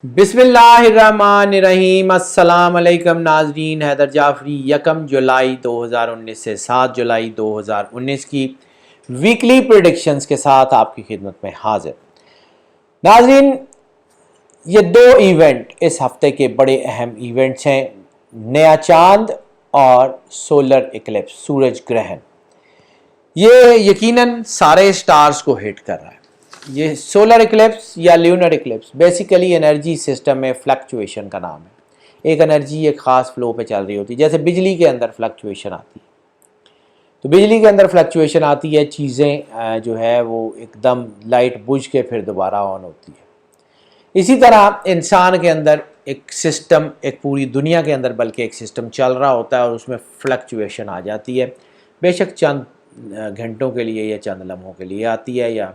بسم اللہ الرحمن الرحیم۔ السلام علیکم ناظرین، حیدر جعفری 1 جولائی 2019 سے 7 جولائی 2019 کی ویکلی پریڈکشنز کے ساتھ آپ کی خدمت میں حاضر۔ ناظرین، یہ 2 ایونٹ اس ہفتے کے بڑے اہم ایونٹس ہیں، نیا چاند اور سولر ایکلپس، سورج گرہن۔ یہ یقیناً سارے سٹارز کو ہٹ کر رہا ہے۔ یہ سولر ایکلپس یا lunar eclipse basically energy system میں فلکچویشن کا نام ہے۔ ایک انرجی ایک خاص فلو پہ چل رہی ہوتی ہے، جیسے بجلی کے اندر فلکچویشن آتی ہے۔ تو بجلی کے اندر فلکچویشن آتی ہے، چیزیں جو ہے وہ ایک دم لائٹ بجھ کے پھر دوبارہ آن ہوتی ہے۔ اسی طرح انسان کے اندر ایک سسٹم، ایک پوری دنیا کے اندر بلکہ ایک سسٹم چل رہا ہوتا ہے اور اس میں فلکچویشن آ جاتی ہے، بے شک چند گھنٹوں کے لیے یا چند لمحوں کے لیے آتی ہے، یا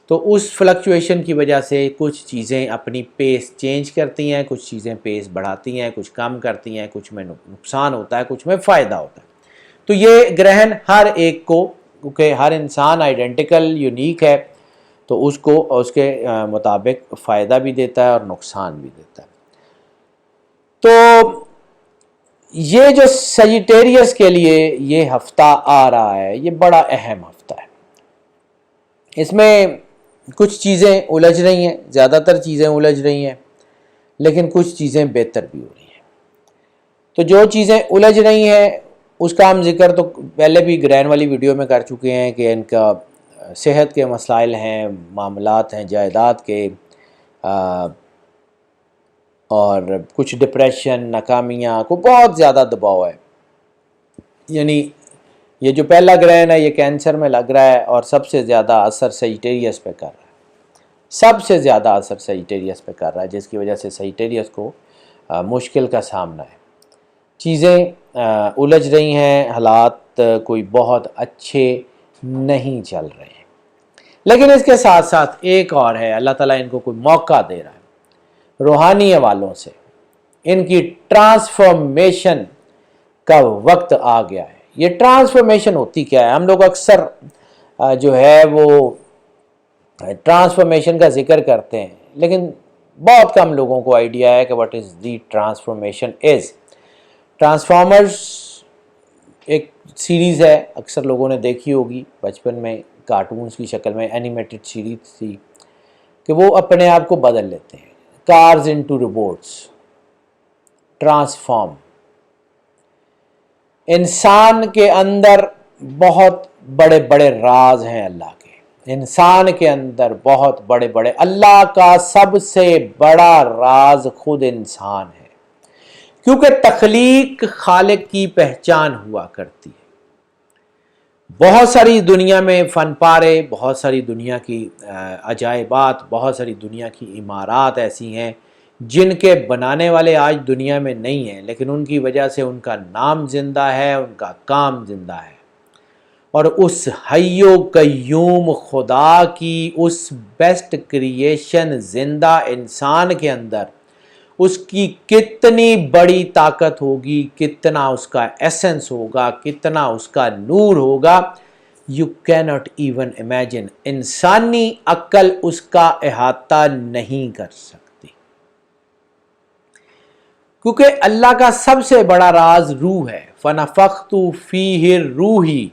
تو اس فلکچویشن کی وجہ سے کچھ چیزیں اپنی پیس چینج کرتی ہیں، کچھ چیزیں پیس بڑھاتی ہیں، کچھ کم کرتی ہیں، کچھ میں نقصان ہوتا ہے، کچھ میں فائدہ ہوتا ہے۔ تو یہ گرہن ہر ایک کو، کیونکہ ہر انسان آئیڈینٹیکل یونیک ہے، تو اس کو اس کے مطابق فائدہ بھی دیتا ہے اور نقصان بھی دیتا ہے۔ تو یہ جو سیجیٹیریس کے لیے یہ ہفتہ آ رہا ہے، یہ بڑا اہم ہفتہ ہے۔ اس میں کچھ چیزیں الجھ رہی ہیں، زیادہ تر چیزیں الجھ رہی ہیں، لیکن کچھ چیزیں بہتر بھی ہو رہی ہیں۔ تو جو چیزیں الجھ رہی ہیں اس کا ہم ذکر تو پہلے بھی گرہن والی ویڈیو میں کر چکے ہیں کہ ان کا صحت کے مسائل ہیں، معاملات ہیں، جائیداد کے، اور کچھ ڈپریشن، ناکامیاں کو بہت زیادہ دباؤ ہے۔ یعنی یہ جو پہلا گرہن ہے یہ کینسر میں لگ رہا ہے اور سب سے زیادہ اثر سیجیٹیریس پہ کر رہا ہے، سب سے زیادہ اثر سیجیٹیریس پہ کر رہا ہے، جس کی وجہ سے سیجیٹیریس کو مشکل کا سامنا ہے۔ چیزیں الجھ رہی ہیں، حالات کوئی بہت اچھے نہیں چل رہے ہیں، لیکن اس کے ساتھ ساتھ ایک اور ہے، اللہ تعالیٰ ان کو کوئی موقع دے رہا ہے روحانی حوالوں سے، ان کی ٹرانسفارمیشن کا وقت آ گیا ہے۔ یہ ٹرانسفارمیشن ہوتی کیا ہے؟ ہم لوگ اکثر جو ہے وہ ٹرانسفارمیشن کا ذکر کرتے ہیں، لیکن بہت کم لوگوں کو آئیڈیا ہے کہ what is the transformation is. Transformers ایک سیریز ہے، اکثر لوگوں نے دیکھی ہوگی بچپن میں، کارٹونز کی شکل میں اینیمیٹڈ سیریز تھی کہ وہ اپنے آپ کو بدل لیتے ہیں، کارز انٹو روبوٹس، ٹرانسفارم۔ انسان کے اندر بہت بڑے بڑے راز ہیں اللہ کے، انسان کے اندر بہت بڑے بڑے، اللہ کا سب سے بڑا راز خود انسان ہے، کیونکہ تخلیق خالق کی پہچان ہوا کرتی ہے۔ بہت ساری دنیا میں فن پارے، بہت ساری دنیا کی عجائبات، بہت ساری دنیا کی عمارات ایسی ہیں جن کے بنانے والے آج دنیا میں نہیں ہیں، لیکن ان کی وجہ سے ان کا نام زندہ ہے، ان کا کام زندہ ہے، اور اس حی و قیوم خدا کی اس بیسٹ کریشن زندہ انسان کے اندر اس کی کتنی بڑی طاقت ہوگی، کتنا اس کا ایسنس ہوگا، کتنا اس کا نور ہوگا، یو کینٹ ایون امیجن۔ انسانی عقل اس کا احاطہ نہیں کر سکتی، کیونکہ اللہ کا سب سے بڑا راز روح ہے۔ فَنَفَخْتُ فِيهِ الرُّوحِ،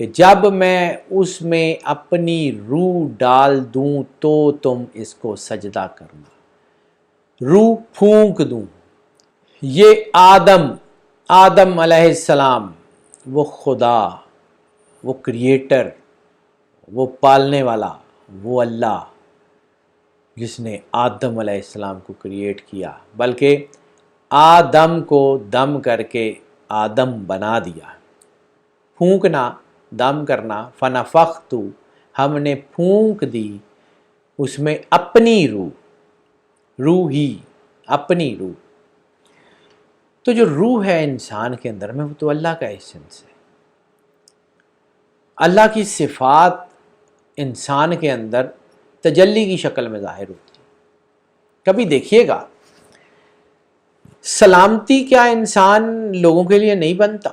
کہ جب میں اس میں اپنی روح ڈال دوں تو تم اس کو سجدہ کرنا، روح پھونک دوں۔ یہ آدم علیہ السلام، وہ خدا، وہ کریٹر، وہ پالنے والا، وہ اللہ جس نے آدم علیہ السلام کو کریٹ کیا، بلکہ آدم کو دم کر کے آدم بنا دیا۔ پھونکنا، دم کرنا، فنفخت، ہم نے پھونک دی اس میں اپنی روح ہی، اپنی روح۔ تو جو روح ہے انسان کے اندر میں، وہ تو اللہ کا ایسنس ہے۔ اللہ کی صفات انسان کے اندر تجلی کی شکل میں ظاہر ہوتی ہے۔ کبھی دیکھیے گا، سلامتی کیا انسان لوگوں کے لیے نہیں بنتا،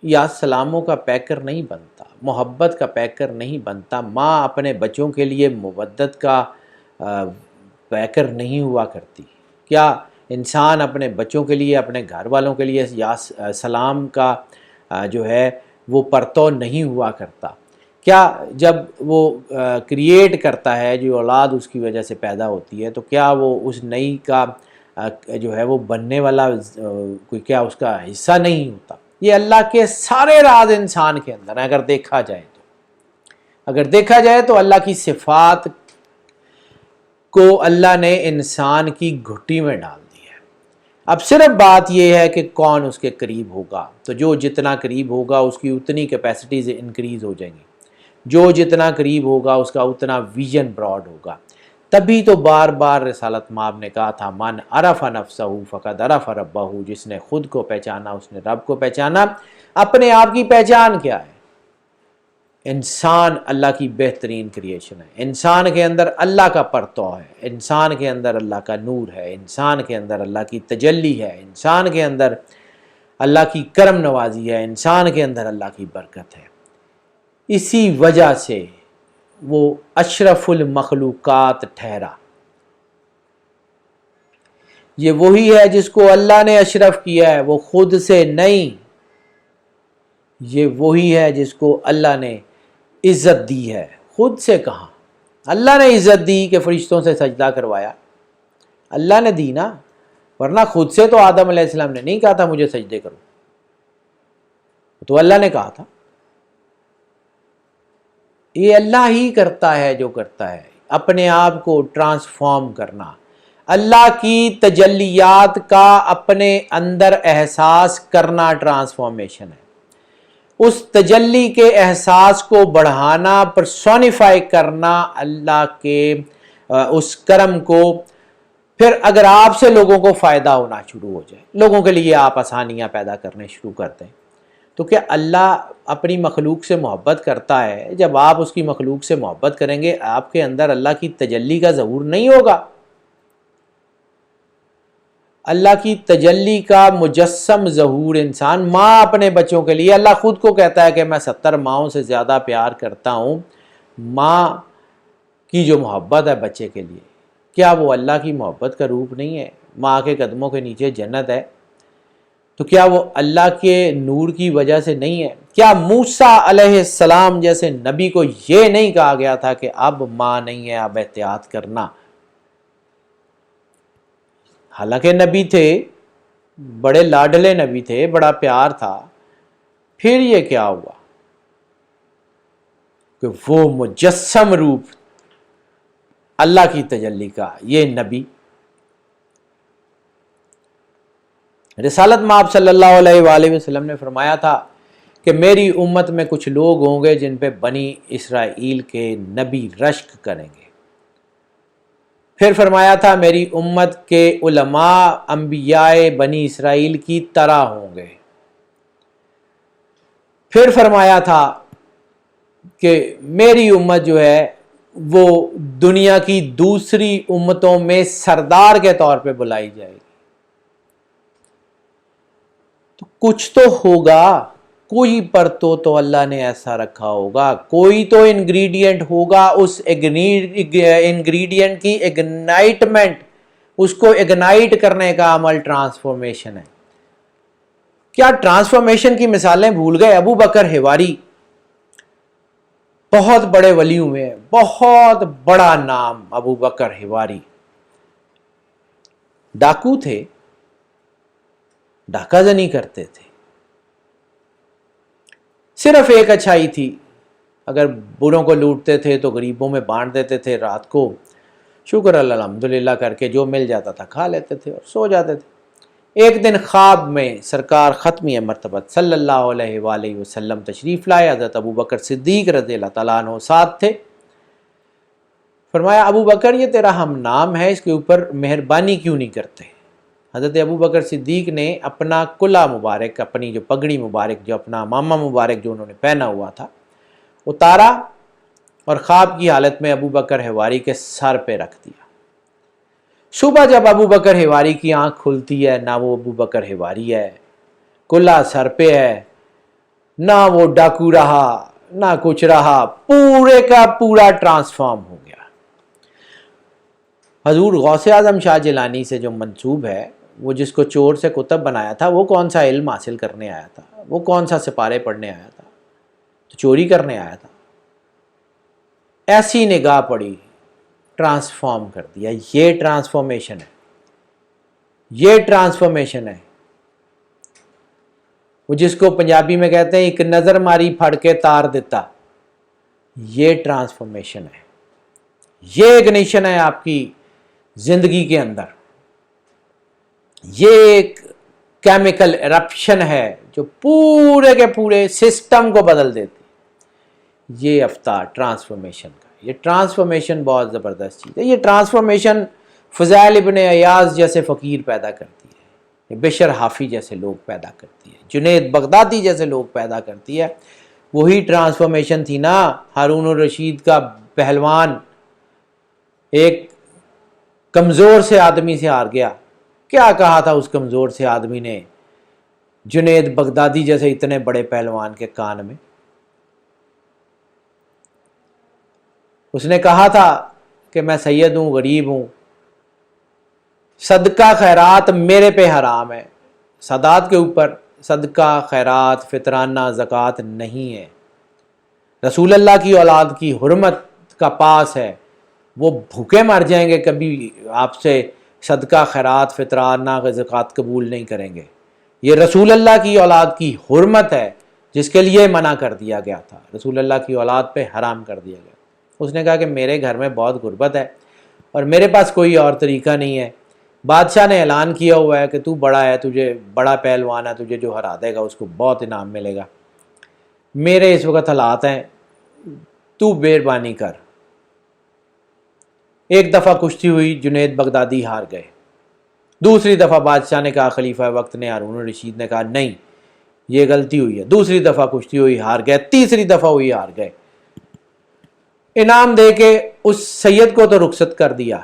یا سلاموں کا پیکر نہیں بنتا، محبت کا پیکر نہیں بنتا، ماں اپنے بچوں کے لیے مودت کا بیکر نہیں ہوا کرتی؟ کیا انسان اپنے بچوں کے لیے، اپنے گھر والوں کے لیے یا سلام کا جو ہے وہ پرتو نہیں ہوا کرتا؟ کیا جب وہ کریٹ کرتا ہے، جو اولاد اس کی وجہ سے پیدا ہوتی ہے، تو کیا وہ اس نئی کا جو ہے وہ بننے والا کوئی کیا اس کا حصہ نہیں ہوتا؟ یہ اللہ کے سارے راز انسان کے اندر ہیں اگر دیکھا جائے تو۔ اگر دیکھا جائے تو اللہ کی صفات کو اللہ نے انسان کی گھٹی میں ڈال دیا ہے۔ اب صرف بات یہ ہے کہ کون اس کے قریب ہوگا، تو جو جتنا قریب ہوگا اس کی اتنی کیپیسٹیز انکریز ہو جائیں گی، جو جتنا قریب ہوگا اس کا اتنا ویژن براڈ ہوگا۔ تبھی تو بار بار رسالت مآب نے کہا تھا من عرف نفسہ فقد عرف ربہ، جس نے خود کو پہچانا اس نے رب کو پہچانا۔ اپنے آپ کی پہچان کیا ہے؟ انسان اللہ کی بہترین کریشن ہے، انسان کے اندر اللہ کا پرتو ہے، انسان کے اندر اللہ کا نور ہے، انسان کے اندر اللہ کی تجلی ہے، انسان کے اندر اللہ کی کرم نوازی ہے، انسان کے اندر اللہ کی برکت ہے۔ اسی وجہ سے وہ اشرف المخلوقات ٹھہرا۔ یہ وہی ہے جس کو اللہ نے اشرف کیا ہے، وہ خود سے نہیں۔ یہ وہی ہے جس کو اللہ نے عزت دی ہے، خود سے کہاں؟ اللہ نے عزت دی کہ فرشتوں سے سجدہ کروایا، اللہ نے دی نا، ورنہ خود سے تو آدم علیہ السلام نے نہیں کہا تھا مجھے سجدے کرو، تو اللہ نے کہا تھا۔ یہ اللہ ہی کرتا ہے جو کرتا ہے، اپنے آپ کو ٹرانسفارم کرنا، اللہ کی تجلیات کا اپنے اندر احساس کرنا ٹرانسفارمیشن ہے۔ اس تجلی کے احساس کو بڑھانا، پرسونیفائی کرنا اللہ کے اس کرم کو، پھر اگر آپ سے لوگوں کو فائدہ ہونا شروع ہو جائے، لوگوں کے لیے آپ آسانیاں پیدا کرنے شروع کر دیں، تو کیا اللہ اپنی مخلوق سے محبت کرتا ہے؟ جب آپ اس کی مخلوق سے محبت کریں گے، آپ کے اندر اللہ کی تجلی کا ظہور نہیں ہوگا، اللہ کی تجلی کا مجسم ظہور انسان۔ ماں اپنے بچوں کے لیے، اللہ خود کو کہتا ہے کہ میں 70 ماؤں سے زیادہ پیار کرتا ہوں۔ ماں کی جو محبت ہے بچے کے لیے، کیا وہ اللہ کی محبت کا روپ نہیں ہے؟ ماں کے قدموں کے نیچے جنت ہے، تو کیا وہ اللہ کے نور کی وجہ سے نہیں ہے؟ کیا موسیٰ علیہ السلام جیسے نبی کو یہ نہیں کہا گیا تھا کہ اب ماں نہیں ہے، اب احتیاط کرنا؟ حالانکہ نبی تھے، بڑے لاڈلے نبی تھے، بڑا پیار تھا، پھر یہ کیا ہوا کہ وہ مجسم روپ اللہ کی تجلی کا یہ نبی۔ رسالت مآب صلی اللہ علیہ وآلہ وسلم نے فرمایا تھا کہ میری امت میں کچھ لوگ ہوں گے جن پہ بنی اسرائیل کے نبی رشک کریں گے۔ پھر فرمایا تھا میری امت کے علماء انبیاء بنی اسرائیل کی طرح ہوں گے۔ پھر فرمایا تھا کہ میری امت جو ہے وہ دنیا کی دوسری امتوں میں سردار کے طور پہ بلائی جائے گی۔ تو کچھ تو ہوگا، کوئی پرتو اللہ نے ایسا رکھا ہوگا، کوئی تو انگریڈینٹ ہوگا، اس انگریڈینٹ کی اگنائٹمنٹ، اس کو اگنائٹ کرنے کا عمل ٹرانسفارمیشن ہے۔ کیا ٹرانسفارمیشن کی مثالیں بھول گئے؟ ابو بکر حواری بہت بڑے ولی ہوئے ہیں، بہت بڑا نام ابو بکر حواری، ڈاکو تھے، ڈاکہ زنی کرتے تھے، صرف ایک اچھائی تھی، اگر بروں کو لوٹتے تھے تو غریبوں میں بانٹ دیتے تھے، رات کو شکر الحمدللہ کر کے جو مل جاتا تھا کھا لیتے تھے اور سو جاتے تھے۔ ایک دن خواب میں سرکار ختمی مرتبت صلی اللہ علیہ وآلہ وسلم تشریف لائے، حضرت ابو بکر صدیق رضی اللہ تعالیٰ عنہ ساتھ تھے۔ فرمایا ابو بکر یہ تیرا ہم نام ہے، اس کے اوپر مہربانی کیوں نہیں کرتے؟ حضرت ابو بکر صدیق نے اپنا کلا مبارک، اپنی جو پگڑی مبارک، جو اپنا ماما مبارک جو انہوں نے پہنا ہوا تھا، اتارا اور خواب کی حالت میں ابو بکر حواری کے سر پہ رکھ دیا۔ صبح جب ابو بکر حواری کی آنکھ کھلتی ہے، نہ وہ ابو بکر حواری ہے، کلا سر پہ ہے، نہ وہ ڈاکو رہا نہ کچھ رہا، پورے کا پورا ٹرانسفارم ہو گیا۔ حضور غوث اعظم شاہ جیلانی سے جو منسوب ہے، وہ جس کو چور سے کتب بنایا تھا، وہ کون سا علم حاصل کرنے آیا تھا؟ وہ کون سا سپارے پڑھنے آیا تھا؟ تو چوری کرنے آیا تھا۔ ایسی نگاہ پڑی، ٹرانسفارم کر دیا۔ یہ ٹرانسفارمیشن ہے، یہ ٹرانسفارمیشن ہے۔ وہ جس کو پنجابی میں کہتے ہیں ایک نظر ماری پھڑ کے تار دیتا، یہ ٹرانسفارمیشن ہے، یہ اگنیشن ہے آپ کی زندگی کے اندر، یہ ایک کیمیکل ایرپشن ہے جو پورے کے پورے سسٹم کو بدل دیتی۔ یہ افطار ٹرانسفارمیشن کا، یہ ٹرانسفارمیشن بہت زبردست چیز ہے۔ یہ ٹرانسفارمیشن فضیل ابن ایاز جیسے فقیر پیدا کرتی ہے، یہ بشر حافی جیسے لوگ پیدا کرتی ہے، جنید بغدادی جیسے لوگ پیدا کرتی ہے۔ وہی ٹرانسفارمیشن تھی نا ہارون الرشید کا پہلوان ایک کمزور سے آدمی سے ہار گیا۔ کیا کہا تھا اس کمزور سے آدمی نے جنید بغدادی جیسے اتنے بڑے پہلوان کے کان میں؟ اس نے کہا تھا کہ میں سید ہوں، غریب ہوں، صدقہ خیرات میرے پہ حرام ہے، سادات کے اوپر صدقہ خیرات فطرانہ زکوٰۃ نہیں ہے۔ رسول اللہ کی اولاد کی حرمت کا پاس ہے، وہ بھوکے مر جائیں گے، کبھی آپ سے صدقہ خیرات فطرانہ زکوٰۃ قبول نہیں کریں گے۔ یہ رسول اللہ کی اولاد کی حرمت ہے جس کے لیے منع کر دیا گیا تھا، رسول اللہ کی اولاد پہ حرام کر دیا گیا۔ اس نے کہا کہ میرے گھر میں بہت غربت ہے اور میرے پاس کوئی اور طریقہ نہیں ہے۔ بادشاہ نے اعلان کیا ہوا ہے کہ تو بڑا ہے، تجھے بڑا پہلوان ہے، تجھے جو ہرا دے گا اس کو بہت انعام ملے گا۔ میرے اس وقت حالات ہیں، تو مہربانی کر۔ ایک دفعہ کشتی ہوئی، جنید بغدادی ہار گئے۔ دوسری دفعہ بادشاہ نے کہا، خلیفہ وقت نے، ہارون الرشید نے کہا نہیں یہ غلطی ہوئی ہے۔ دوسری دفعہ کشتی ہوئی، ہار گئے۔ تیسری دفعہ ہوئی، ہار گئے۔ انعام دے کے اس سید کو تو رخصت کر دیا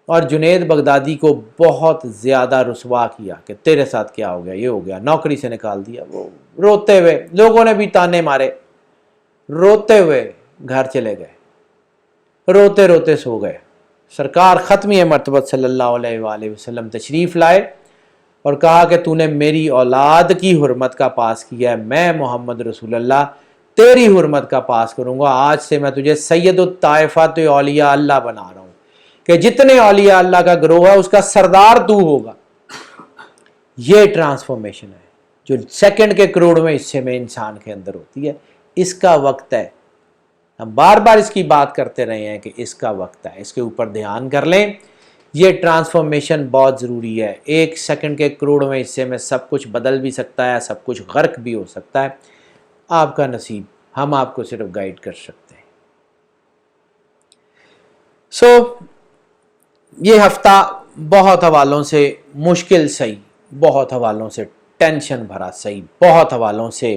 اور جنید بغدادی کو بہت زیادہ رسوا کیا کہ تیرے ساتھ کیا ہو گیا، یہ ہو گیا، نوکری سے نکال دیا۔ وہ روتے ہوئے، لوگوں نے بھی تانے مارے، روتے ہوئے گھر چلے گئے، روتے روتے سو گئے۔ سرکار ختمی مرتبہ صلی اللہ علیہ وآلہ وسلم تشریف لائے اور کہا کہ تو نے میری اولاد کی حرمت کا پاس کیا ہے، میں محمد رسول اللہ تیری حرمت کا پاس کروں گا۔ آج سے میں تجھے سید الطائفۃ اولیاء اللہ بنا رہا ہوں کہ جتنے اولیاء اللہ کا گروہ ہے اس کا سردار تو ہوگا۔ یہ ٹرانسفارمیشن ہے جو سیکنڈ کے کروڑویں حصے میں انسان کے اندر ہوتی ہے۔ اس کا وقت ہے، ہم بار بار اس کی بات کرتے رہے ہیں کہ اس کا وقت ہے، اس کے اوپر دھیان کر لیں۔ یہ ٹرانسفارمیشن بہت ضروری ہے۔ ایک سیکنڈ کے کروڑویں حصے میں سب کچھ بدل بھی سکتا ہے، سب کچھ غرق بھی ہو سکتا ہے۔ آپ کا نصیب، ہم آپ کو صرف گائیڈ کر سکتے ہیں۔ یہ ہفتہ بہت حوالوں سے مشکل سہی، بہت حوالوں سے ٹینشن بھرا سہی، بہت حوالوں سے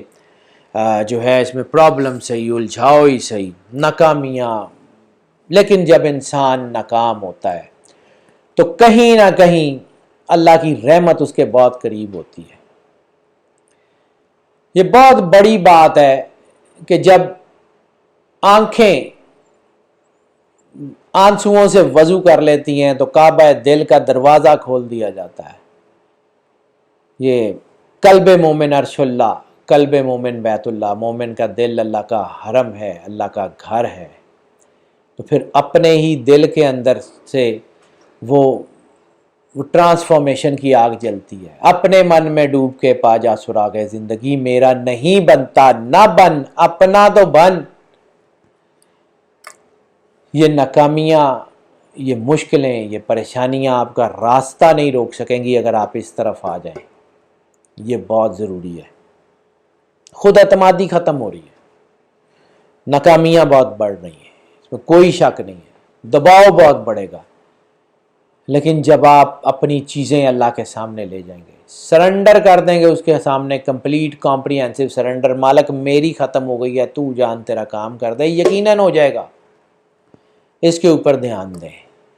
جو ہے اس میں پرابلم صحیح، الجھاؤ صحیح، ناکامیاں۔ لیکن جب انسان ناکام ہوتا ہے تو کہیں نہ کہیں اللہ کی رحمت اس کے بہت قریب ہوتی ہے۔ یہ بہت بڑی بات ہے کہ جب آنکھیں آنسوؤں سے وضو کر لیتی ہیں تو کعبہ دل کا دروازہ کھول دیا جاتا ہے۔ یہ قلب مومن عرش اللہ، قلب مومن بیت اللہ، مومن کا دل اللہ کا حرم ہے، اللہ کا گھر ہے۔ تو پھر اپنے ہی دل کے اندر سے وہ ٹرانسفارمیشن کی آگ جلتی ہے۔ اپنے من میں ڈوب کے پا جا سراغ زندگی، میرا نہیں بنتا نہ بن، اپنا تو بن۔ یہ ناکامیاں، یہ مشکلیں، یہ پریشانیاں آپ کا راستہ نہیں روک سکیں گی اگر آپ اس طرف آ جائیں۔ یہ بہت ضروری ہے۔ خود اعتمادی ختم ہو رہی ہے، ناکامیاں بہت بڑھ رہی ہیں، اس میں کوئی شک نہیں ہے، دباؤ بہت بڑھے گا۔ لیکن جب آپ اپنی چیزیں اللہ کے سامنے لے جائیں گے، سرنڈر کر دیں گے اس کے سامنے، کمپلیٹ کمپریہنسو سرنڈر، مالک میری ختم ہو گئی ہے، تو جان تیرا کام کر دے، یقیناً ہو جائے گا۔ اس کے اوپر دھیان دیں،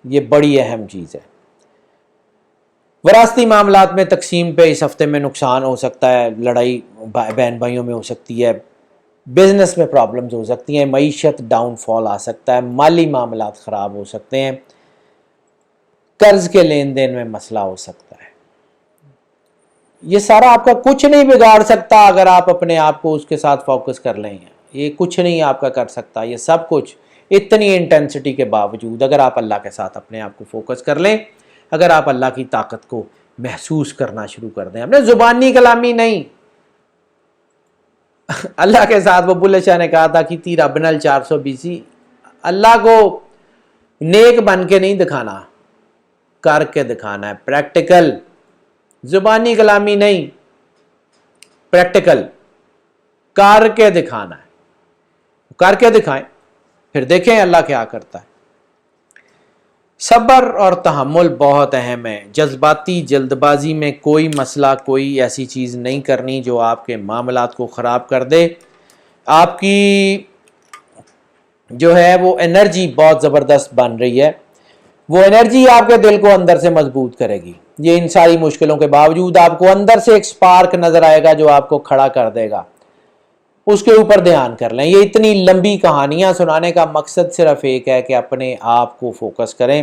یہ بڑی اہم چیز ہے۔ وراثتی معاملات میں تقسیم پہ اس ہفتے میں نقصان ہو سکتا ہے، لڑائی بہن بھائیوں میں ہو سکتی ہے، بزنس میں پرابلمز ہو سکتی ہیں، معیشت ڈاؤن فال آ سکتا ہے، مالی معاملات خراب ہو سکتے ہیں۔ قرض کے لین دین میں مسئلہ ہو سکتا ہے. یہ سارا آپ کا کچھ نہیں بگاڑ سکتا اگر آپ اپنے آپ کو اس کے ساتھ فوکس کر لیں. یہ کچھ نہیں آپ کا کر سکتا. یہ سب کچھ اتنی انٹینسٹی کے باوجود اگر آپ اللہ کے ساتھ اپنے آپ کو فوکس کر لیں, اگر آپ اللہ کی طاقت کو محسوس کرنا شروع کر دیں, اپنے زبانی کلامی نہیں. اللہ کے ساتھ وہ بلے شاہ نے کہا تھا کہ تیرا بنل 420, اللہ کو نیک بن کے نہیں دکھانا, کر کے دکھانا ہے. پریکٹیکل, زبانی کلامی نہیں, پریکٹیکل کر کے دکھانا ہے. کر کے دکھائیں, پھر دیکھیں اللہ کیا کرتا ہے. صبر اور تحمل بہت اہم ہے. جذباتی جلد بازی میں کوئی مسئلہ, کوئی ایسی چیز نہیں کرنی جو آپ کے معاملات کو خراب کر دے. آپ کی جو ہے وہ انرجی بہت زبردست بن رہی ہے, وہ انرجی آپ کے دل کو اندر سے مضبوط کرے گی. یہ ان ساری مشکلوں کے باوجود آپ کو اندر سے ایک سپارک نظر آئے گا جو آپ کو کھڑا کر دے گا. اس کے اوپر دھیان کر لیں. یہ اتنی لمبی کہانیاں سنانے کا مقصد صرف ایک ہے کہ اپنے آپ کو فوکس کریں,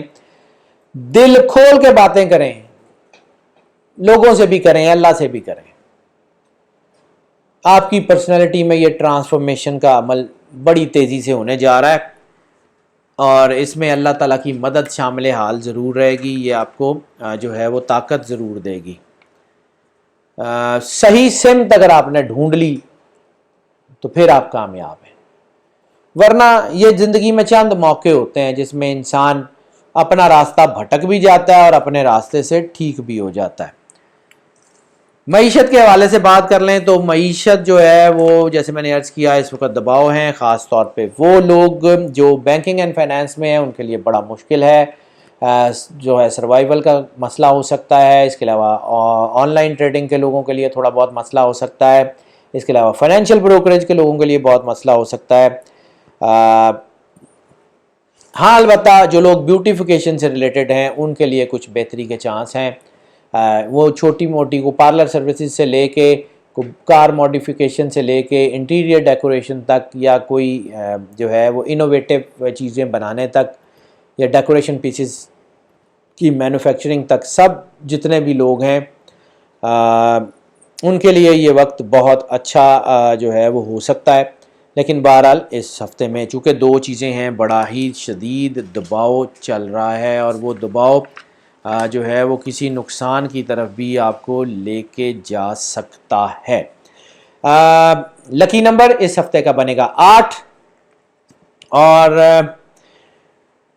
دل کھول کے باتیں کریں, لوگوں سے بھی کریں, اللہ سے بھی کریں. آپ کی پرسنالٹی میں یہ ٹرانسفارمیشن کا عمل بڑی تیزی سے ہونے جا رہا ہے, اور اس میں اللہ تعالیٰ کی مدد شامل حال ضرور رہے گی. یہ آپ کو جو ہے وہ طاقت ضرور دے گی. صحیح سمت اگر آپ نے ڈھونڈ لی تو پھر آپ کامیاب ہیں, ورنہ یہ زندگی میں چند موقع ہوتے ہیں جس میں انسان اپنا راستہ بھٹک بھی جاتا ہے اور اپنے راستے سے ٹھیک بھی ہو جاتا ہے. معیشت کے حوالے سے بات کر لیں تو معیشت جو ہے وہ جیسے میں نے عرض کیا اس وقت دباؤ ہیں, خاص طور پہ وہ لوگ جو بینکنگ اینڈ فائنانس میں ہیں ان کے لیے بڑا مشکل ہے, جو ہے سروائیول کا مسئلہ ہو سکتا ہے. اس کے علاوہ آن لائن ٹریڈنگ کے لوگوں کے لیے تھوڑا بہت مسئلہ ہو سکتا ہے. اس کے علاوہ فائنینشیل بروکریج کے لوگوں کے لیے بہت مسئلہ ہو سکتا ہے. ہاں البتہ جو لوگ بیوٹیفیکیشن سے ریلیٹڈ ہیں ان کے لیے کچھ بہتری کے چانس ہیں. وہ چھوٹی موٹی کو پارلر سروسز سے لے کے, کار ماڈیفیکیشن سے لے کے انٹیریئر ڈیکوریشن تک, یا کوئی جو ہے وہ انوویٹیو چیزیں بنانے تک, یا ڈیکوریشن پیسز کی مینوفیکچرنگ تک, سب جتنے بھی لوگ ہیں ان کے لیے یہ وقت بہت اچھا جو ہے وہ ہو سکتا ہے. لیکن بہرحال اس ہفتے میں چونکہ دو چیزیں ہیں, بڑا ہی شدید دباؤ چل رہا ہے, اور وہ دباؤ جو ہے وہ کسی نقصان کی طرف بھی آپ کو لے کے جا سکتا ہے. لکی نمبر اس ہفتے کا بنے گا 8, اور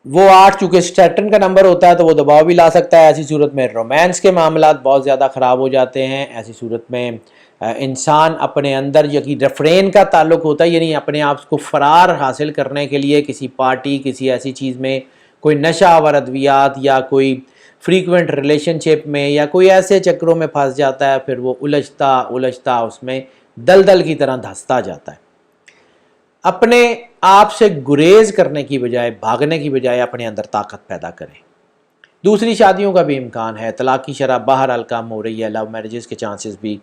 وہ 8 چونکہ سیٹرن کا نمبر ہوتا ہے تو وہ دباؤ بھی لا سکتا ہے. ایسی صورت میں رومانس کے معاملات بہت زیادہ خراب ہو جاتے ہیں. ایسی صورت میں انسان اپنے اندر یعنی ریفرین کا تعلق ہوتا ہے, یعنی اپنے آپ کو فرار حاصل کرنے کے لیے کسی پارٹی, کسی ایسی چیز میں, کوئی نشہ آور ادویات یا کوئی فریکوینٹ ریلیشن شپ میں یا کوئی ایسے چکروں میں پھنس جاتا ہے, پھر وہ الجھتا اس میں دلدل کی طرح دھنستا جاتا ہے. اپنے آپ سے گریز کرنے کی بجائے, بھاگنے کی بجائے اپنے اندر طاقت پیدا کریں. دوسری شادیوں کا بھی امکان ہے, طلاق کی شرح بہرحال کم ہو رہی ہے, لو میرجز کے چانسز بھی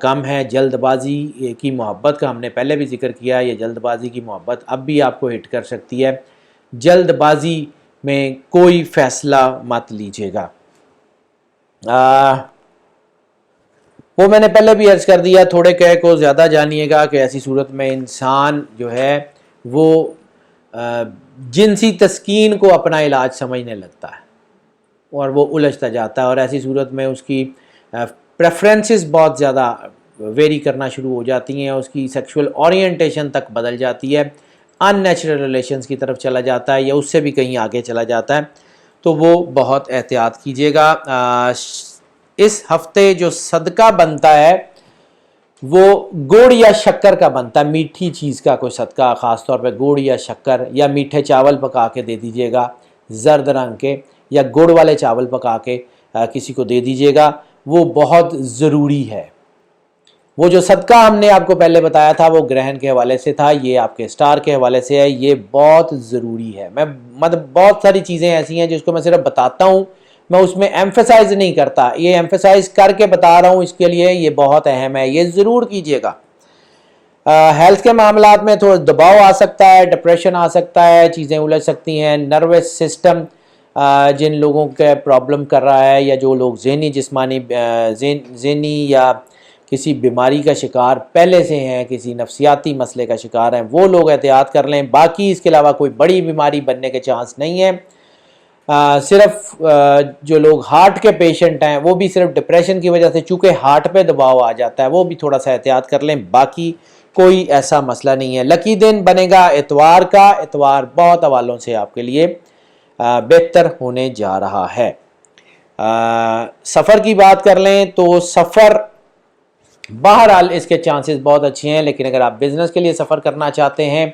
کم ہے. جلد بازی کی محبت کا ہم نے پہلے بھی ذکر کیا, یہ جلد بازی کی محبت اب بھی آپ کو ہٹ کر سکتی ہے. جلد بازی میں کوئی فیصلہ مت لیجیے گا. وہ میں نے پہلے بھی عرض کر دیا, تھوڑے کہے کو زیادہ جانیے گا کہ ایسی صورت میں انسان جو ہے وہ جنسی تسکین کو اپنا علاج سمجھنے لگتا ہے اور وہ الجھتا جاتا ہے, اور ایسی صورت میں اس کی پریفرنسز بہت زیادہ ویری کرنا شروع ہو جاتی ہیں, اس کی سیکشول اورینٹیشن تک بدل جاتی ہے, ان نیچرل ریلیشنز کی طرف چلا جاتا ہے یا اس سے بھی کہیں آگے چلا جاتا ہے. تو وہ بہت احتیاط کیجیے گا. اس ہفتے جو صدقہ بنتا ہے وہ گڑ یا شکر کا بنتا ہے, میٹھی چیز کا کوئی صدقہ, خاص طور پہ گڑ یا شکر, یا میٹھے چاول پکا کے دے دیجیے گا زرد رنگ کے, یا گڑ والے چاول پکا کے کسی کو دے دیجیے گا, وہ بہت ضروری ہے. وہ جو صدقہ ہم نے آپ کو پہلے بتایا تھا وہ گرہن کے حوالے سے تھا, یہ آپ کے سٹار کے حوالے سے ہے, یہ بہت ضروری ہے. میں مطلب بہت ساری چیزیں ایسی ہیں جس کو میں صرف بتاتا ہوں, میں اس میں ایمفیسائز نہیں کرتا, یہ ایمفیسائز کر کے بتا رہا ہوں اس کے لیے, یہ بہت اہم ہے, یہ ضرور کیجیے گا. ہیلتھ کے معاملات میں تھوڑا دباؤ آ سکتا ہے, ڈپریشن آ سکتا ہے, چیزیں الجھ سکتی ہیں, نروس سسٹم جن لوگوں کا پرابلم کر رہا ہے یا جو لوگ ذہنی جسمانی ذہنی یا کسی بیماری کا شکار پہلے سے ہیں، کسی نفسیاتی مسئلے کا شکار ہیں، وہ لوگ احتیاط کر لیں. باقی اس کے علاوہ کوئی بڑی بیماری بننے کے چانس نہیں ہے. صرف جو لوگ ہارٹ کے پیشنٹ ہیں وہ بھی صرف ڈپریشن کی وجہ سے، چونکہ ہارٹ پہ دباؤ آ جاتا ہے، وہ بھی تھوڑا سا احتیاط کر لیں. باقی کوئی ایسا مسئلہ نہیں ہے. لکی دن بنے گا اتوار کا. اتوار بہت حوالوں سے آپ کے لیے بہتر ہونے جا رہا ہے. سفر کی بات کر لیں تو سفر بہرحال اس کے چانسز بہت اچھے ہیں، لیکن اگر آپ بزنس کے لیے سفر کرنا چاہتے ہیں،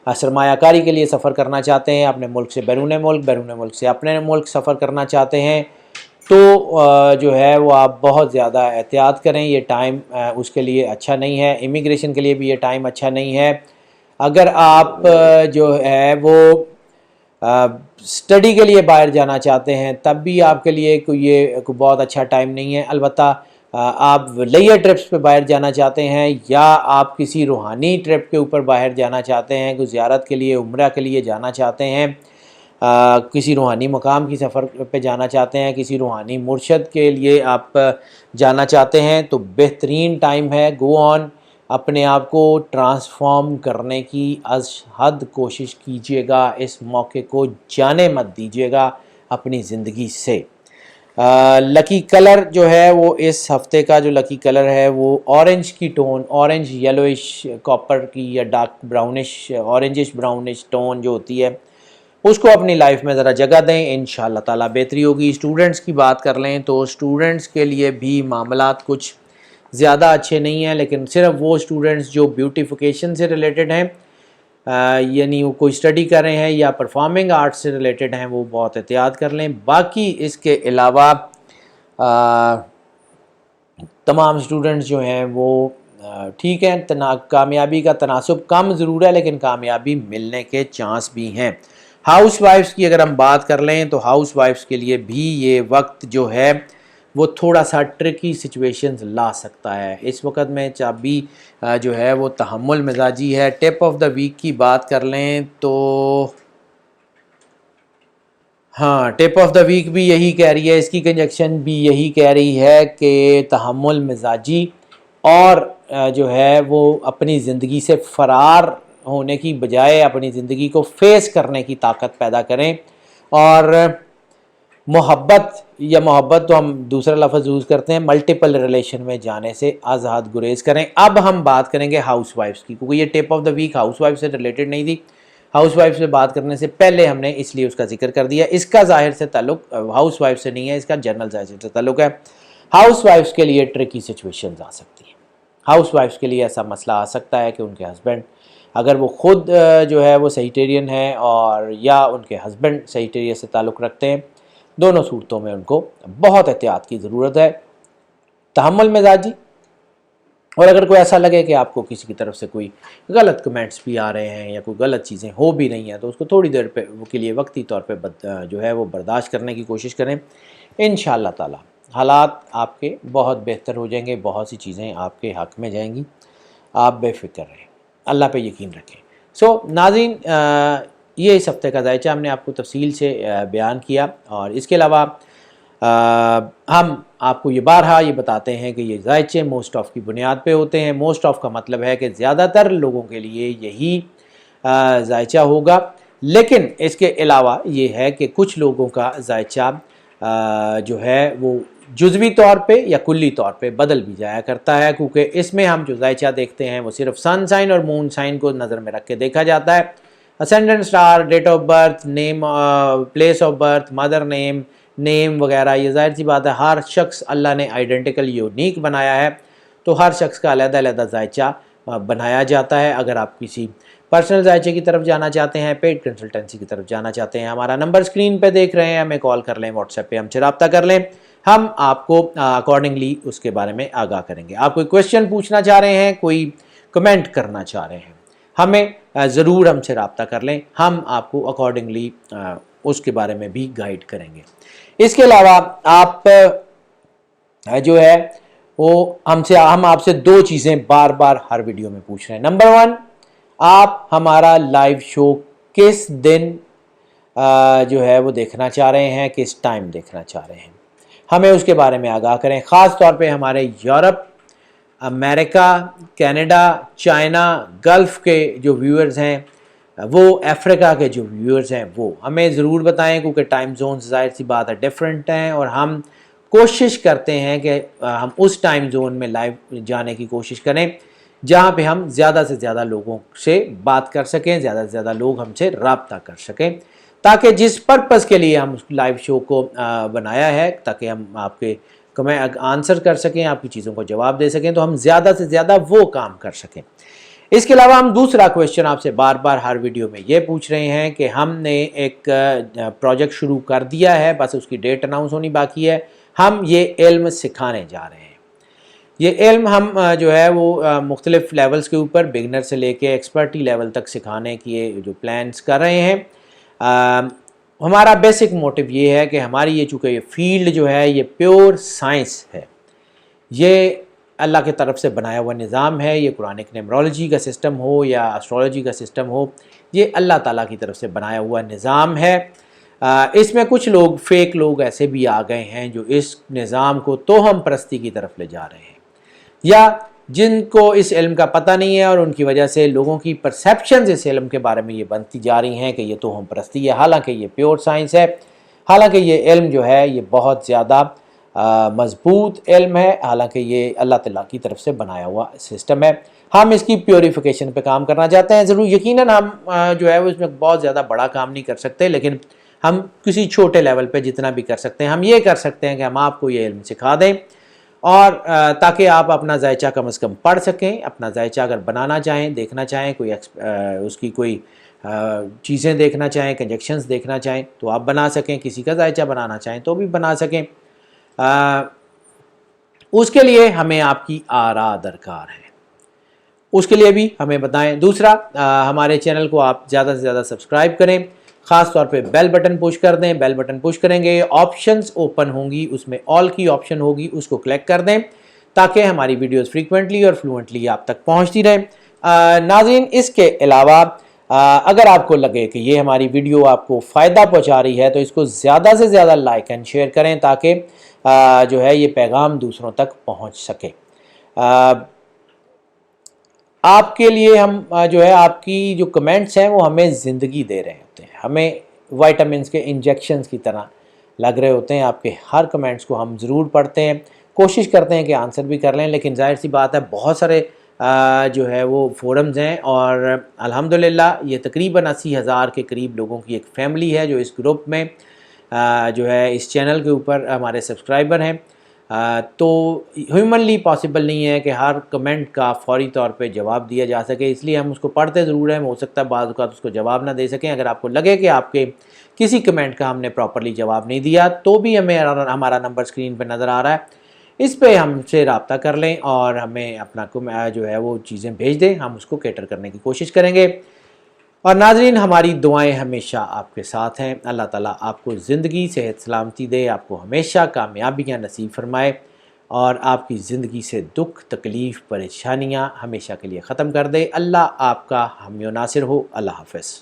سرمایہ کاری کے لیے سفر کرنا چاہتے ہیں، اپنے ملک سے بیرون ملک سے اپنے ملک سفر کرنا چاہتے ہیں، تو جو ہے وہ آپ بہت زیادہ احتیاط کریں. یہ ٹائم اس کے لیے اچھا نہیں ہے. امیگریشن کے لیے بھی یہ ٹائم اچھا نہیں ہے. اگر آپ جو ہے وہ اسٹڈی کے لیے باہر جانا چاہتے ہیں تب بھی آپ کے لیے کوئی بہت اچھا ٹائم نہیں ہے. البتہ آپ لیجر ٹرپس پہ باہر جانا چاہتے ہیں یا آپ کسی روحانی ٹرپ کے اوپر باہر جانا چاہتے ہیں، کوئی زیارت کے لیے، عمرہ کے لیے جانا چاہتے ہیں، کسی روحانی مقام کی سفر پہ جانا چاہتے ہیں، کسی روحانی مرشد کے لیے آپ جانا چاہتے ہیں، تو بہترین ٹائم ہے. گو آن، اپنے آپ کو ٹرانسفارم کرنے کی از حد کوشش کیجیے گا. اس موقع کو جانے مت دیجیے گا اپنی زندگی سے. لکی کلر جو ہے وہ اس ہفتے کا جو لکی کلر ہے وہ اورنج کی ٹون، اورنج یلوئش کاپر کی یا ڈارک براؤنش اورنجش براؤنش ٹون جو ہوتی ہے اس کو اپنی لائف میں ذرا جگہ دیں، انشاءاللہ تعالیٰ بہتری ہوگی. اسٹوڈنٹس کی بات کر لیں تو اسٹوڈنٹس کے لیے بھی معاملات کچھ زیادہ اچھے نہیں ہیں، لیکن صرف وہ اسٹوڈنٹس جو بیوٹیفیکیشن سے ریلیٹڈ ہیں، یعنی وہ کوئی اسٹڈی کر رہے ہیں یا پرفارمنگ آرٹ سے ریلیٹڈ ہیں، وہ بہت احتیاط کر لیں. باقی اس کے علاوہ تمام اسٹوڈنٹس جو ہیں وہ ٹھیک ہیں. کامیابی کا تناسب کم ضرور ہے، لیکن کامیابی ملنے کے چانس بھی ہیں. ہاؤس وائفس کی اگر ہم بات کر لیں تو ہاؤس وائفس کے لیے بھی یہ وقت جو ہے وہ تھوڑا سا ٹرکی سچویشنز لا سکتا ہے. اس وقت میں چابی جو ہے وہ تحمل مزاجی ہے. ٹپ آف دا ویک کی بات کر لیں تو ہاں، ٹپ آف دا ویک بھی یہی کہہ رہی ہے، اس کی کنجکشن بھی یہی کہہ رہی ہے کہ تحمل مزاجی اور جو ہے وہ اپنی زندگی سے فرار ہونے کی بجائے اپنی زندگی کو فیس کرنے کی طاقت پیدا کریں. اور محبت تو ہم دوسرا لفظ یوز کرتے ہیں، ملٹیپل ریلیشن میں جانے سے آزاد گریز کریں. اب ہم بات کریں گے ہاؤس وائفس کی، کیونکہ یہ tip of the week housewife سے ریلیٹڈ نہیں تھی. ہاؤس وائف سے بات کرنے سے پہلے ہم نے اس لیے اس کا ذکر کر دیا. اس کا ظاہر سے تعلق ہاؤس وائف سے نہیں ہے، اس کا جنرل ظاہر سے تعلق ہے. ہاؤس وائفس کے لیے ٹرکی سچویشنز آ سکتی ہیں. ہاؤس وائفس کے لیے ایسا مسئلہ آ سکتا ہے کہ ان کے ہسبینڈ اگر وہ خود جو ہے وہ سیجیٹیرین ہیں اور یا ان کے ہسبینڈ سیجیٹیرین سے تعلق رکھتے ہیں، دونوں صورتوں میں ان کو بہت احتیاط کی ضرورت ہے. تحمل مزاجی، اور اگر کوئی ایسا لگے کہ آپ کو کسی کی طرف سے کوئی غلط کمنٹس بھی آ رہے ہیں یا کوئی غلط چیزیں ہو بھی رہی ہیں تو اس کو تھوڑی دیر پہ کے لیے وقتی طور پہ جو ہے وہ برداشت کرنے کی کوشش کریں. انشاءاللہ تعالی حالات آپ کے بہت بہتر ہو جائیں گے، بہت سی چیزیں آپ کے حق میں جائیں گی. آپ بے فکر رہیں، اللہ پہ یقین رکھیں. ناظرین، یہ اس ہفتے کا ذائچہ ہم نے آپ کو تفصیل سے بیان کیا، اور اس کے علاوہ ہم آپ کو یہ بارہا یہ بتاتے ہیں کہ یہ ذائچے موسٹ آف کی بنیاد پہ ہوتے ہیں. موسٹ آف کا مطلب ہے کہ زیادہ تر لوگوں کے لیے یہی ذائچہ ہوگا، لیکن اس کے علاوہ یہ ہے کہ کچھ لوگوں کا ذائچہ جو ہے وہ جزوی طور پہ یا کلی طور پہ بدل بھی جایا کرتا ہے، کیونکہ اس میں ہم جو ذائچہ دیکھتے ہیں وہ صرف سن سائن اور مون سائن کو نظر میں رکھ کے دیکھا جاتا ہے. Ascendant star, date of birth, name, place of birth, mother name وغیرہ، یہ ظاہر سی بات ہے ہر شخص اللہ نے آئیڈینٹیکل یونیک بنایا ہے، تو ہر شخص کا علیحدہ علیحدہ ذائچہ بنایا جاتا ہے. اگر آپ کسی پرسنل ذائچے کی طرف جانا چاہتے ہیں، پیڈ کنسلٹنسی کی طرف جانا چاہتے ہیں، ہمارا نمبر اسکرین پہ دیکھ رہے ہیں، ہمیں کال کر لیں، واٹس ایپ پہ ہم سے رابطہ کر لیں، ہم آپ کو اکارڈنگلی اس کے بارے میں آگاہ کریں گے. آپ کوئی کویشچن پوچھنا چاہ رہے ہیں، کوئی کمنٹ کرنا چاہ رہے ہیں، ہمیں ضرور ہم سے رابطہ کر لیں، ہم آپ کو اکارڈنگلی اس کے بارے میں بھی گائیڈ کریں گے. اس کے علاوہ آپ جو ہے وہ ہم آپ سے دو چیزیں بار بار ہر ویڈیو میں پوچھ رہے ہیں. نمبر 1، آپ ہمارا لائیو شو کس دن جو ہے وہ دیکھنا چاہ رہے ہیں، کس ٹائم دیکھنا چاہ رہے ہیں، ہمیں اس کے بارے میں آگاہ کریں۔ خاص طور پہ ہمارے یورپ، امریکہ، کینیڈا، چائنا، گلف کے جو ویورز ہیں، وہ افریقہ کے جو ویورز ہیں، وہ ہمیں ضرور بتائیں، کیونکہ ٹائم زونز ظاہر سی بات ہے ڈیفرنٹ ہیں، اور ہم کوشش کرتے ہیں کہ ہم اس ٹائم زون میں لائیو جانے کی کوشش کریں جہاں پہ ہم زیادہ سے زیادہ لوگوں سے بات کر سکیں، زیادہ سے زیادہ لوگ ہم سے رابطہ کر سکیں، تاکہ جس پرپس کے لیے ہم اس لائیو شو کو بنایا ہے، تاکہ ہم آپ کے آنسر کر سکیں، آپ کی چیزوں کو جواب دے سکیں، تو ہم زیادہ سے زیادہ وہ کام کر سکیں۔ اس کے علاوہ ہم دوسرا کویشچن آپ سے بار بار ہر ویڈیو میں یہ پوچھ رہے ہیں کہ ہم نے ایک پروجیکٹ شروع کر دیا ہے، بس اس کی ڈیٹ اناؤنس ہونی باقی ہے، ہم یہ علم سکھانے جا رہے ہیں۔ یہ علم ہم جو ہے وہ مختلف لیولز کے اوپر بگنر سے لے کے ایکسپرٹی لیول تک سکھانے کی جو پلانس کر رہے ہیں۔ ہمارا بیسک موٹیو یہ ہے کہ ہماری یہ چونکہ یہ فیلڈ جو ہے یہ پیور سائنس ہے، یہ اللہ کی طرف سے بنایا ہوا نظام ہے، یہ قرآنک نیمرولوجی کا سسٹم ہو یا اسٹرالوجی کا سسٹم ہو، یہ اللہ تعالیٰ کی طرف سے بنایا ہوا نظام ہے۔ اس میں کچھ لوگ فیک لوگ ایسے بھی آ گئے ہیں جو اس نظام کو توہم پرستی کی طرف لے جا رہے ہیں، یا جن کو اس علم کا پتہ نہیں ہے، اور ان کی وجہ سے لوگوں کی پرسیپشنز اس علم کے بارے میں یہ بنتی جا رہی ہیں کہ یہ توہم پرستی ہے، حالانکہ یہ پیور سائنس ہے، حالانکہ یہ علم جو ہے یہ بہت زیادہ مضبوط علم ہے، حالانکہ یہ اللہ تعالیٰ کی طرف سے بنایا ہوا سسٹم ہے۔ ہم اس کی پیوریفیکیشن پہ کام کرنا چاہتے ہیں، ضرور یقیناً ہم جو ہے وہ اس میں بہت زیادہ بڑا کام نہیں کر سکتے، لیکن ہم کسی چھوٹے لیول پہ جتنا بھی کر سکتے ہیں ہم یہ کر سکتے ہیں کہ ہم آپ کو یہ علم سکھا دیں، اور تاکہ آپ اپنا ذائچہ کم از کم پڑھ سکیں، اپنا ذائچہ اگر بنانا چاہیں، دیکھنا چاہیں، کوئی اس کی کوئی چیزیں دیکھنا چاہیں، کنجیکشنز دیکھنا چاہیں تو آپ بنا سکیں، کسی کا ذائچہ بنانا چاہیں تو بھی بنا سکیں۔ اس کے لیے ہمیں آپ کی آراء درکار ہے، اس کے لیے بھی ہمیں بتائیں۔ دوسرا، ہمارے چینل کو آپ زیادہ سے زیادہ سبسکرائب کریں، خاص طور پہ بیل بٹن پش کر دیں، بیل بٹن پش کریں گے آپشنز اوپن ہوں گی، اس میں آل کی آپشن ہوگی، اس کو کلک کر دیں تاکہ ہماری ویڈیوز فریکوینٹلی اور فلوئنٹلی آپ تک پہنچتی رہیں۔ ناظرین، اس کے علاوہ اگر آپ کو لگے کہ یہ ہماری ویڈیو آپ کو فائدہ پہنچا رہی ہے تو اس کو زیادہ سے زیادہ لائک اینڈ شیئر کریں تاکہ جو ہے یہ پیغام دوسروں تک پہنچ سکے۔ آپ کے لیے ہم جو ہے آپ کی جو کمنٹس ہیں وہ ہمیں زندگی دے رہے ہوتے ہیں، ہمیں وائٹامنس کے انجیکشنز کی طرح لگ رہے ہوتے ہیں۔ آپ کے ہر کمنٹس کو ہم ضرور پڑھتے ہیں، کوشش کرتے ہیں کہ آنسر بھی کر لیں، لیکن ظاہر سی بات ہے بہت سارے جو ہے وہ فورمز ہیں، اور الحمدللہ یہ تقریباً 80,000 کے قریب لوگوں کی ایک فیملی ہے جو اس گروپ میں جو ہے اس چینل کے اوپر ہمارے سبسکرائبر ہیں۔ تو ہیومنلی پاسبل نہیں ہے کہ ہر کمنٹ کا فوری طور پہ جواب دیا جا سکے، اس لیے ہم اس کو پڑھتے ضرور ہیں، ہو سکتا ہے بعض اوقات اس کو جواب نہ دے سکیں۔ اگر آپ کو لگے کہ آپ کے کسی کمنٹ کا ہم نے پراپرلی جواب نہیں دیا تو بھی ہمارا نمبر اسکرین پہ نظر آ رہا ہے، اس پہ ہم سے رابطہ کر لیں اور ہمیں اپنا جو ہے وہ چیزیں بھیج دیں، ہم اس کو کیٹر کرنے کی کوشش کریں گے۔ اور ناظرین، ہماری دعائیں ہمیشہ آپ کے ساتھ ہیں، اللہ تعالیٰ آپ کو زندگی، صحت، سلامتی دے، آپ کو ہمیشہ کامیابیاں نصیب فرمائے، اور آپ کی زندگی سے دکھ، تکلیف، پریشانیاں ہمیشہ کے لیے ختم کر دے۔ اللہ آپ کا حامی و ناصر ہو۔ اللہ حافظ۔